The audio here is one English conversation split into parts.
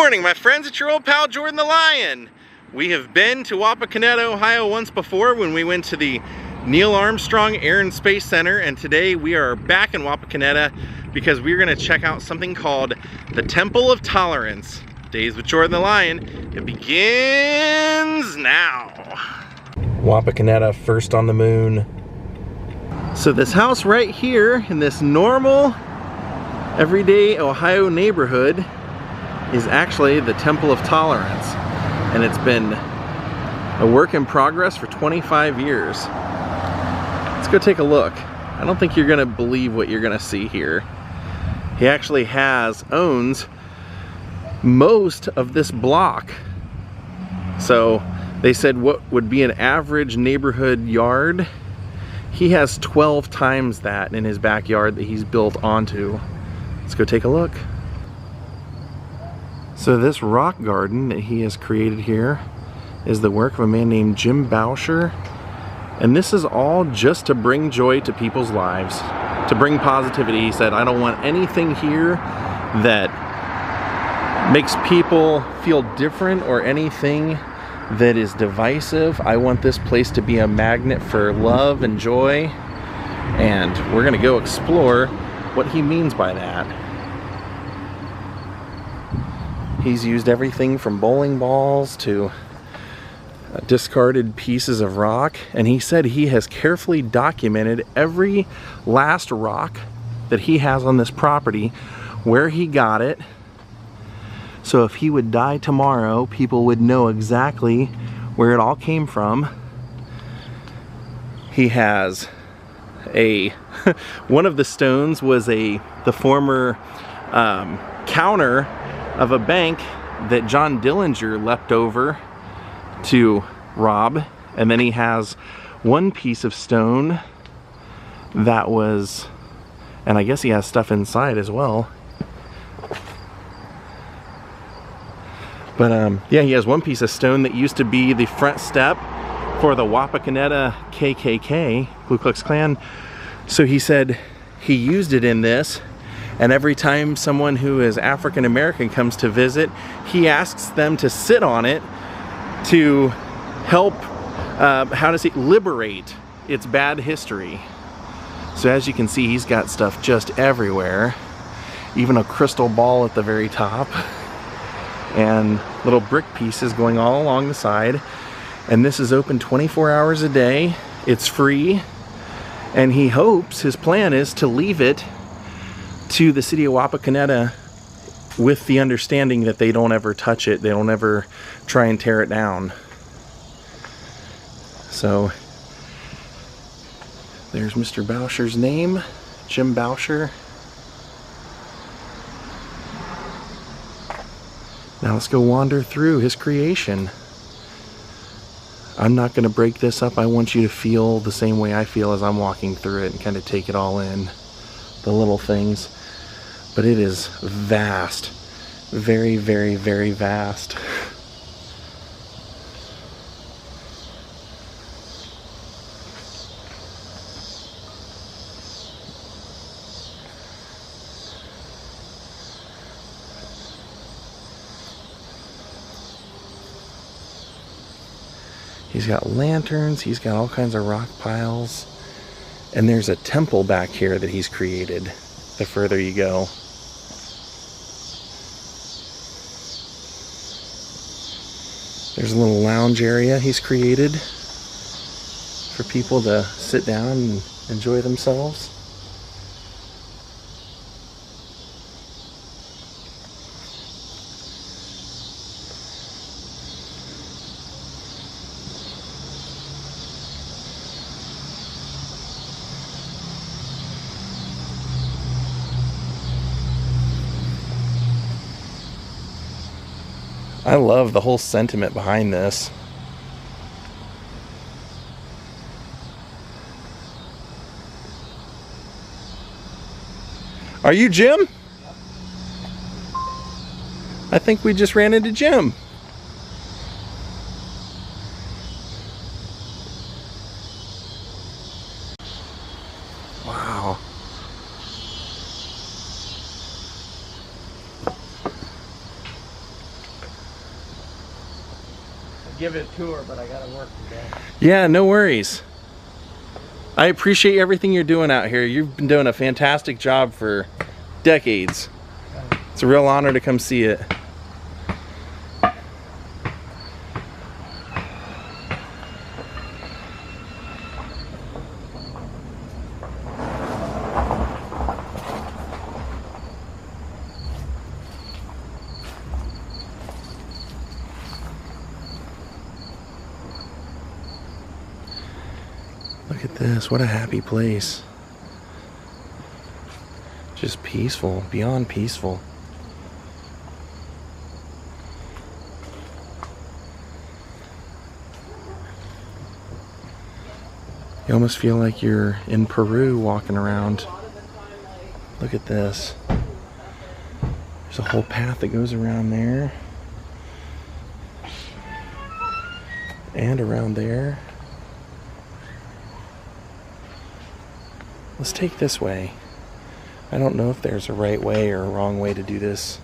morning, my friends. It's your old pal Jordan the Lion. We have been to Wapakoneta, Ohio once before when we went to the Neil Armstrong Air and Space Center, and today we are back in Wapakoneta because we're going to check out something called the Temple of Tolerance. Daze with Jordan the Lion. It begins now. Wapakoneta, first on the moon. So this house right here in this normal, everyday Ohio neighborhood is actually the Temple of Tolerance, and it's been a work in progress for 25 years. Let's go take a look. I don't think you're gonna believe what you're gonna see here. He actually owns most of this block. So they said what would be an average neighborhood yard, he has 12 times that in his backyard that he's built onto. Let's go take a look. So this rock garden that he has created here is the work of a man named Jim Boucher, and this is all just to bring joy to people's lives, to bring positivity. He said, I don't want anything here that makes people feel different or anything that is divisive. I want this place to be a magnet for love and joy, and we're gonna go explore what he means by that. He's used everything from bowling balls to discarded pieces of rock, and he said he has carefully documented every last rock that he has on this property, where he got it, so if he would die tomorrow, people would know exactly where it all came from. He has one of the stones was the former counter of a bank that John Dillinger leapt over to rob, and then he has one piece of stone that was, and I guess he has stuff inside as well, but yeah, he has one piece of stone that used to be the front step for the Wapakoneta KKK, Ku Klux Klan. So he said he used it in this, and every time someone who is African American comes to visit, he asks them to sit on it to help, liberate its bad history. So as you can see, he's got stuff just everywhere, even a crystal ball at the very top, and little brick pieces going all along the side. And this is open 24 hours a day. It's free, and he hopes, his plan is to leave it to the city of Wapakoneta with the understanding that they don't ever touch it, they don't ever try and tear it down. So there's Mr. Boucher's name, Jim Boucher. Now let's go wander through his creation. I'm not going to break this up. I want you to feel the same way I feel as I'm walking through it and kind of take it all in, the little things. But it is vast. Very, very, very vast. He's got lanterns, he's got all kinds of rock piles, and there's a temple back here that he's created the further you go. There's a little lounge area he's created for people to sit down and enjoy themselves. I love the whole sentiment behind this. Are you Jim? I think we just ran into Jim. Wow. give it a tour, but I gotta work today. Yeah, no worries. I appreciate everything you're doing out here. You've been doing a fantastic job for decades. It's a real honor to come see it. Look at this, what a happy place. Just peaceful, beyond peaceful. You almost feel like you're in Peru walking around. Look at this. There's a whole path that goes around there. And around there. Let's take this way. I don't know if there's a right way or a wrong way to do this.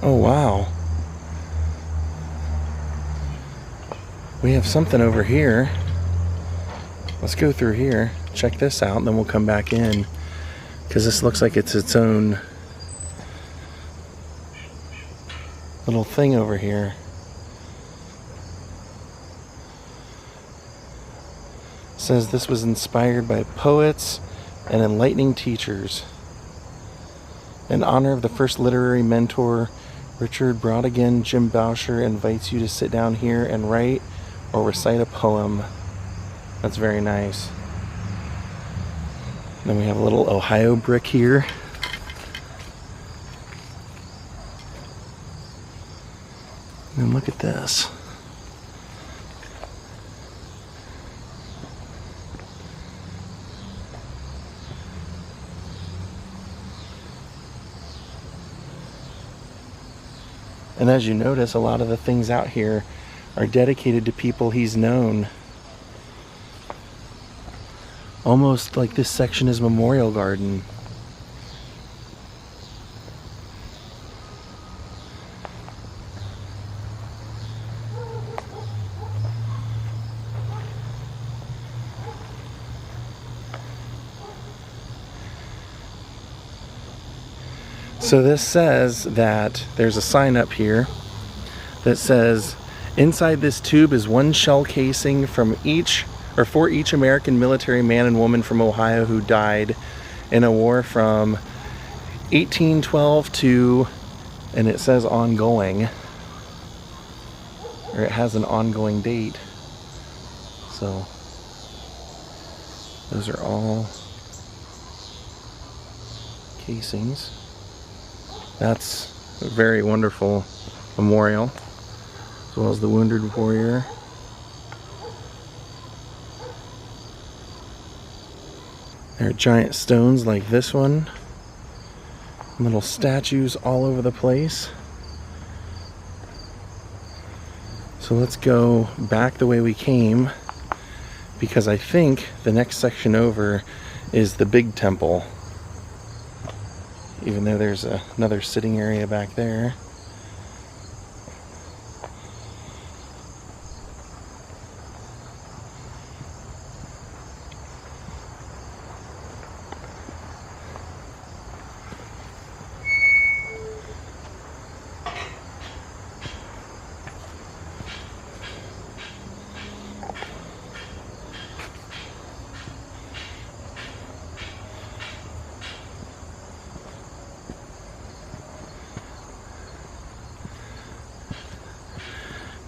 Oh wow. We have something over here. Let's go through here, check this out, and then we'll come back in, because this looks like it's its own little thing over here. It says this was inspired by poets and enlightening teachers. In honor of the first literary mentor, Richard Brodigan, Jim Boucher invites you to sit down here and write or recite a poem. That's very nice. Then we have a little Ohio brick here. And look at this. And as you notice, a lot of the things out here are dedicated to people he's known. Almost like this section is Memorial Garden. So this says that there's a sign up here that says, inside this tube is one shell casing from each or for each American military man and woman from Ohio who died in a war from 1812 to, and it says ongoing, or it has an ongoing date. So those are all casings. That's a very wonderful memorial, as well as the wounded warrior. There are giant stones like this one, little statues all over the place. So let's go back the way we came, because I think the next section over is the big temple, even though there's another sitting area back there.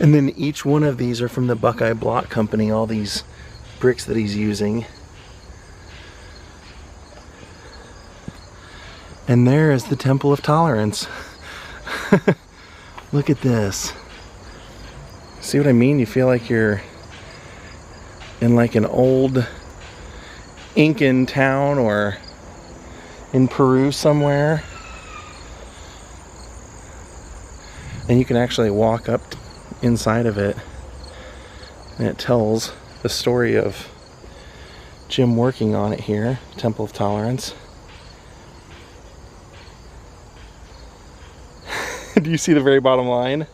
And then each one of these are from the Buckeye Block Company, all these bricks that he's using. And there is the Temple of Tolerance. Look at this. See what I mean? You feel like you're in like an old Incan town or in Peru somewhere. And you can actually walk up inside of it, and it tells the story of Jim working on it here, Temple of Tolerance. Do you see the very bottom line?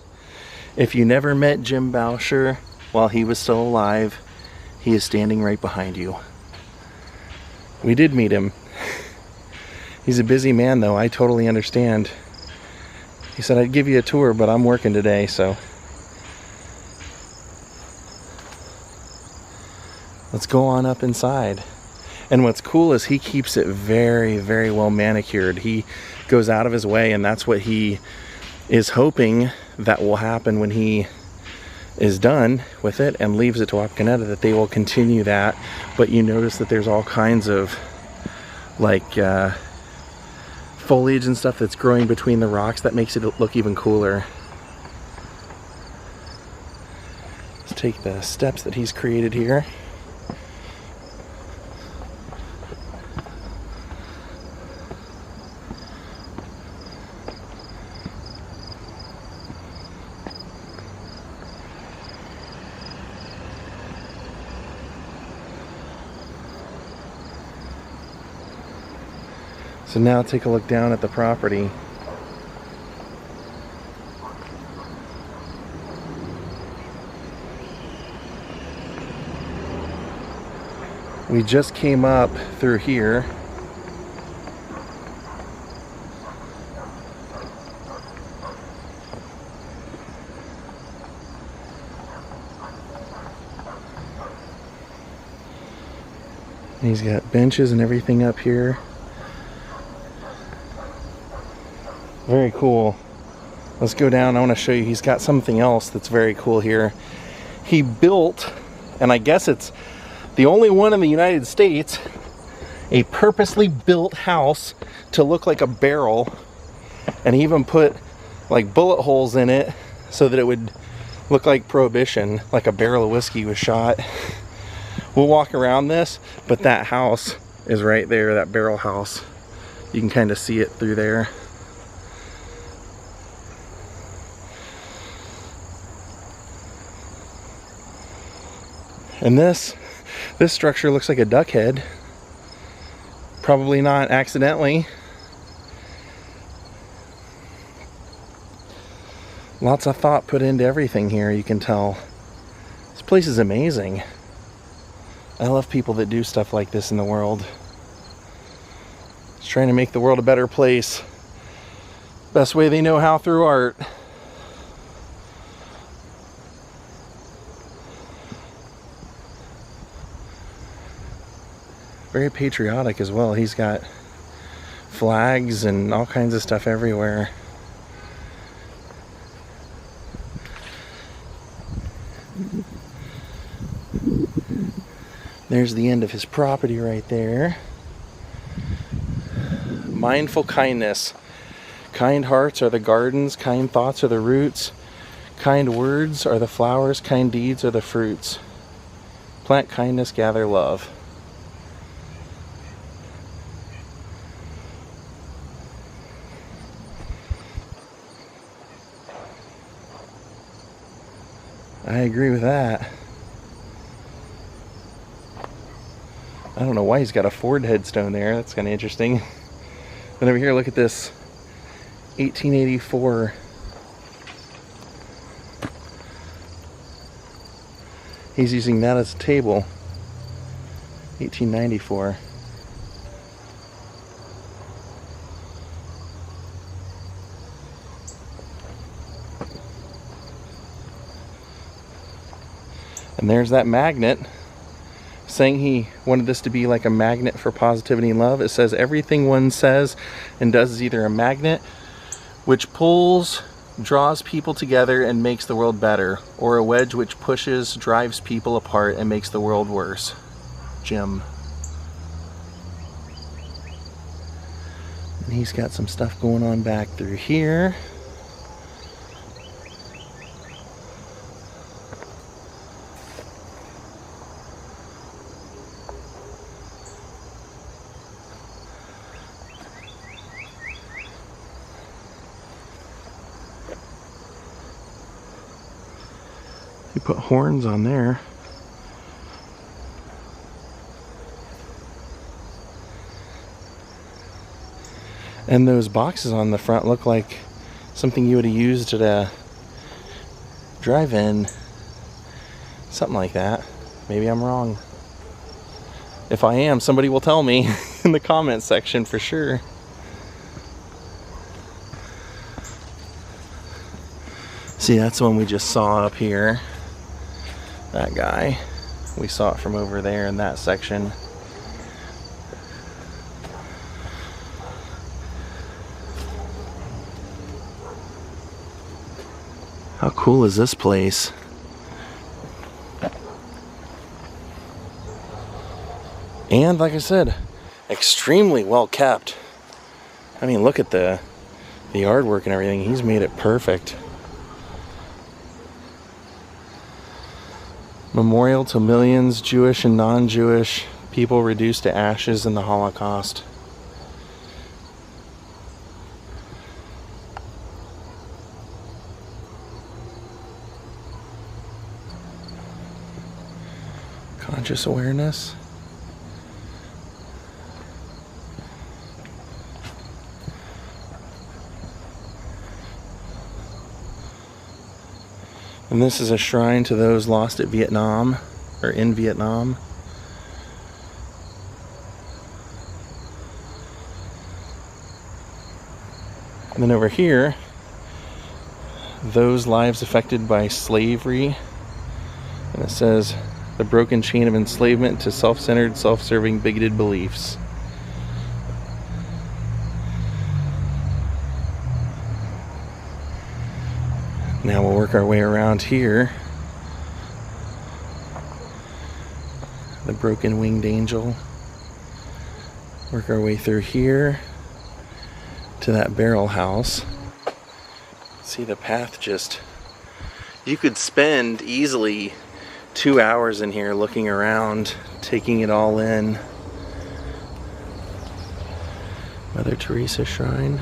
If you never met Jim Boucher while he was still alive, he is standing right behind you. We did meet him. He's a busy man though, I totally understand. He said, I'd give you a tour, but I'm working today, so. Let's go on up inside. And what's cool is he keeps it very, very well manicured. He goes out of his way, and that's what he is hoping that will happen when he is done with it and leaves it to Wapakoneta, that they will continue that. But you notice that there's all kinds of like foliage and stuff that's growing between the rocks that makes it look even cooler. Let's take the steps that he's created here. So now take a look down at the property. We just came up through here. And he's got benches and everything up here. Very cool. Let's go down. I want to show you. He's got something else that's very cool here. He built, and I guess it's the only one in the United States, a purposely built house to look like a barrel, and he even put like bullet holes in it so that it would look like Prohibition, like a barrel of whiskey was shot. We'll walk around this, but that house is right there, that barrel house. You can kind of see it through there. And this structure looks like a duck head. Probably not accidentally. Lots of thought put into everything here, you can tell. This place is amazing. I love people that do stuff like this in the world. Just trying to make the world a better place. Best way they know how, through art. Very patriotic as well. He's got flags and all kinds of stuff everywhere. There's the end of his property right there. Mindful kindness. Kind hearts are the gardens, kind thoughts are the roots, kind words are the flowers, kind deeds are the fruits. Plant kindness, gather love. I agree with that. I don't know why he's got a Ford headstone there. That's kind of interesting. But over here, look at this 1884. He's using that as a table. 1894. And there's that magnet, saying he wanted this to be like a magnet for positivity and love. It says, everything one says and does is either a magnet which pulls, draws people together and makes the world better, or a wedge which pushes, drives people apart and makes the world worse. Jim. And he's got some stuff going on back through here. You put horns on there. And those boxes on the front look like something you would have used at a drive-in. Something like that. Maybe I'm wrong. If I am, somebody will tell me in the comments section for sure. See, that's the one we just saw up here. That guy. We saw it from over there in that section. How cool is this place? And like I said, extremely well kept. I mean, look at the artwork and everything. He's made it perfect. Memorial to millions Jewish and non-Jewish people reduced to ashes in the Holocaust. Conscious awareness. And this is a shrine to those lost at Vietnam, or in Vietnam. And then over here, those lives affected by slavery. And it says, the broken chain of enslavement to self-centered, self-serving, bigoted beliefs. Now we'll work our way around here. The broken winged angel. Work our way through here to that barrel house. See the path just... You could spend easily 2 hours in here looking around, taking it all in. Mother Teresa shrine.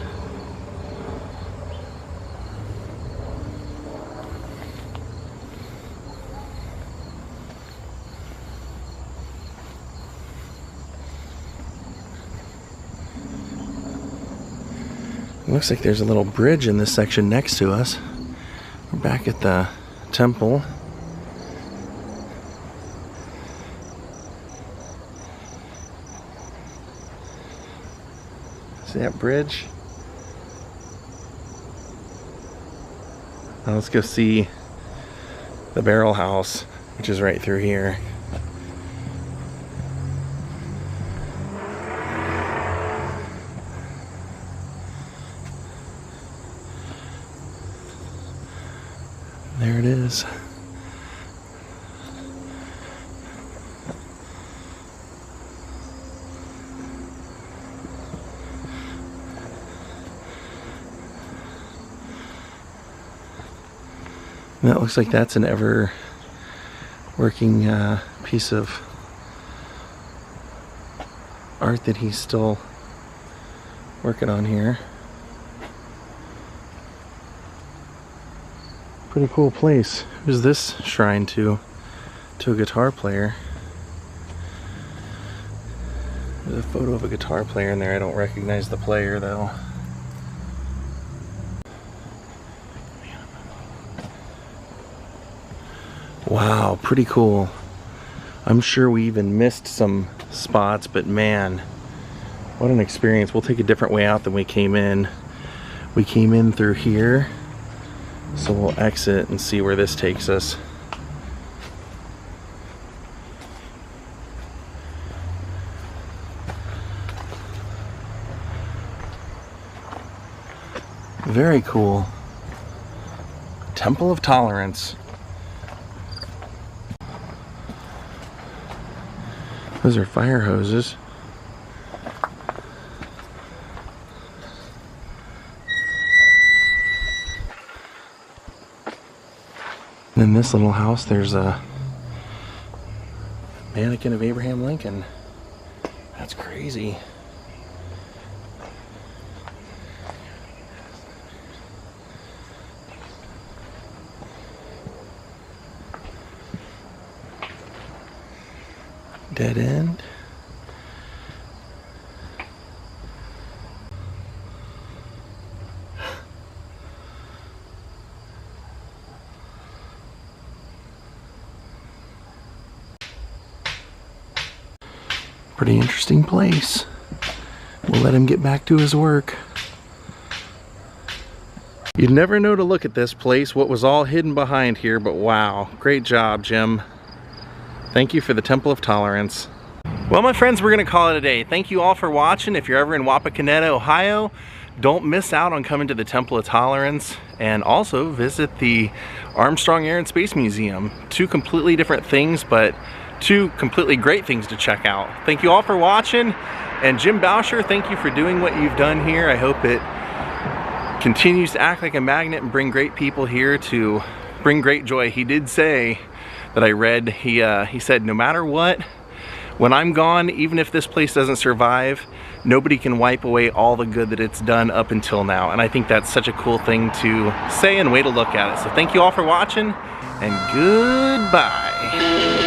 Looks like there's a little bridge in this section next to us. We're back at the temple. See that bridge? Now let's go see the barrel house, which is right through here. There it is. And that looks like that's an ever working piece of art that he's still working on here. Pretty cool place. Who's this shrine to? To a guitar player. There's a photo of a guitar player in there. I don't recognize the player though. Wow, pretty cool. I'm sure we even missed some spots, but man, what an experience. We'll take a different way out than we came in. We came in through here. So we'll exit and see where this takes us. Very cool. Temple of Tolerance. Those are fire hoses. And in this little house, there's a mannequin of Abraham Lincoln. That's crazy. Dead end. Pretty interesting place. We'll let him get back to his work. You'd never know to look at this place, what was all hidden behind here, but wow, great job, Jim. Thank you for the Temple of Tolerance. Well, my friends, we're gonna call it a day. Thank you all for watching. If you're ever in Wapakoneta, Ohio, don't miss out on coming to the Temple of Tolerance, and also visit the Armstrong Air and Space Museum. Two completely different things, but two completely great things to check out. Thank you all for watching, and Jim Boucher, thank you for doing what you've done here. I hope it continues to act like a magnet and bring great people here to bring great joy. He did say that I read, he said, no matter what, when I'm gone, even if this place doesn't survive, nobody can wipe away all the good that it's done up until now. And I think that's such a cool thing to say and way to look at it. So thank you all for watching, and goodbye.